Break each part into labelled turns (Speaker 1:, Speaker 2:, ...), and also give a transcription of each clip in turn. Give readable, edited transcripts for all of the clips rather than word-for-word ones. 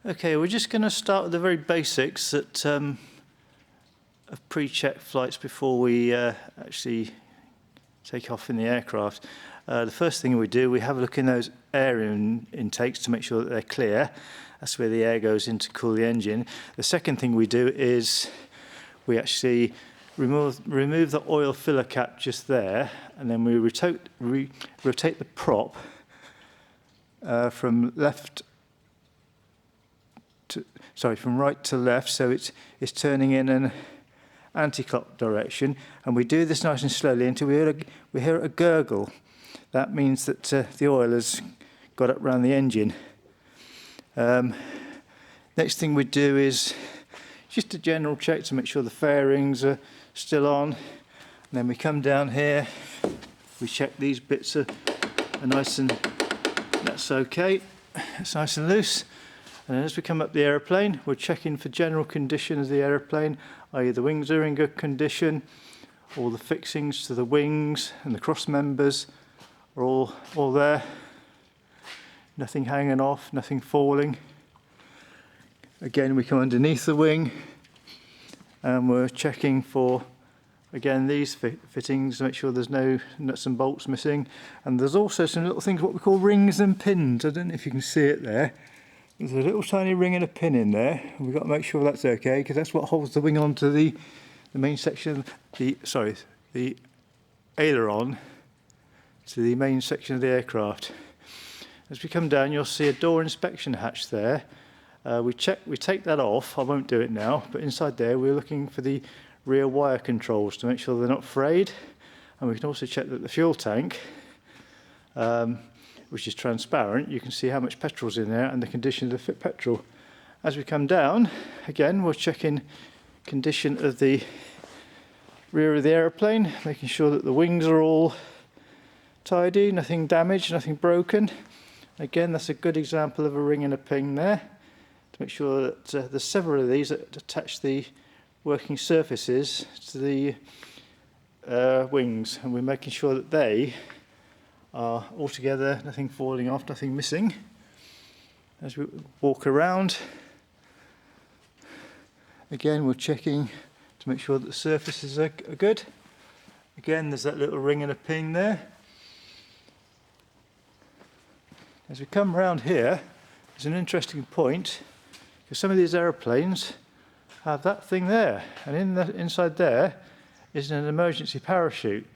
Speaker 1: Okay, we're just going to start with the very basics that of pre-check flights before we actually take off in the aircraft. The first thing we do, we have a look in those air intakes to make sure that they're clear. That's where the air goes in to cool the engine. The second thing we do is we actually remove the oil filler cap just there, and then we rotate the prop from right to left, so it's turning in an anti-clock direction, and we do this nice and slowly until we hear a gurgle. That means that the oil has got up around the engine. Next thing we do is just a general check to make sure the fairings are still on, and then we come down here, we check these bits are nice and that's okay, it's nice and loose. And then as we come up the aeroplane, we're checking for general condition of the aeroplane, i.e. the wings are in good condition, all the fixings to the wings and the cross members are all there. Nothing hanging off, nothing falling. Again, we come underneath the wing and we're checking for, again, these fittings to make sure there's no nuts and bolts missing. And there's also some little things, what we call rings and pins. I don't know if you can see it there. There's a little tiny ring and a pin in there. We've got to make sure that's okay, because that's what holds the wing onto the main section, the aileron to the main section of the aircraft. As we come down, you'll see a door inspection hatch there. We take that off. I won't do it now, but inside there we're looking for the rear wire controls to make sure they're not frayed, and we can also check that the fuel tank, which is transparent, you can see how much petrol's in there and the condition of the petrol. As we come down, again we're checking condition of the rear of the aeroplane, making sure that the wings are all tidy, nothing damaged, nothing broken. Again, that's a good example of a ring and a pin there, to make sure that there's several of these that attach the working surfaces to the wings, and we're making sure that they are all together, nothing falling off, nothing missing. As we walk around, again we're checking to make sure that the surfaces are good. Again, there's that little ring and a pin there. As we come around here, there's an interesting point, because some of these aeroplanes have that thing there, and inside there is an emergency parachute.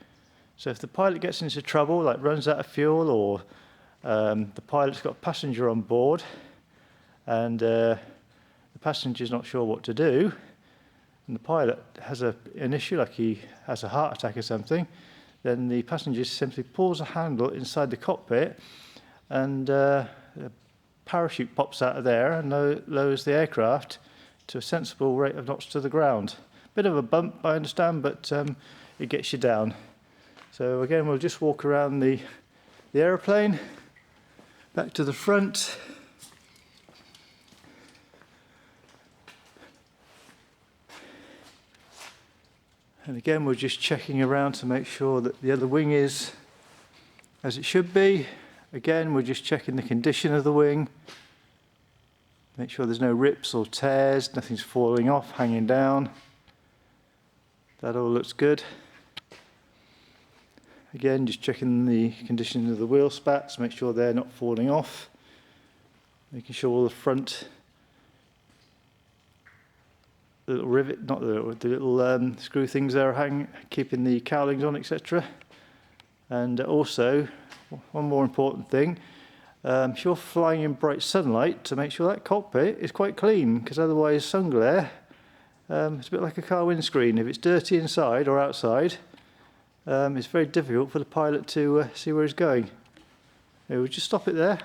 Speaker 1: So if the pilot gets into trouble, like runs out of fuel, or the pilot's got a passenger on board and the passenger's not sure what to do, and the pilot has an issue, like he has a heart attack or something, then the passenger simply pulls a handle inside the cockpit, and a parachute pops out of there and lowers the aircraft to a sensible rate of knots to the ground. Bit of a bump, I understand, but it gets you down. So again, we'll just walk around the aeroplane, back to the front. And again, we're just checking around to make sure that the other wing is as it should be. Again, we're just checking the condition of the wing. Make sure there's no rips or tears, nothing's falling off, hanging down. That all looks good. Again, just checking the condition of the wheel spats, make sure they're not falling off. Making sure all the front little rivet, not the little screw things there are keeping the cowlings on, etc. And also, one more important thing, if you're flying in bright sunlight, to make sure that cockpit is quite clean, because otherwise sun glare, it's a bit like a car windscreen. If it's dirty inside or outside, it's very difficult for the pilot to see where he's going. We'll just stop it there.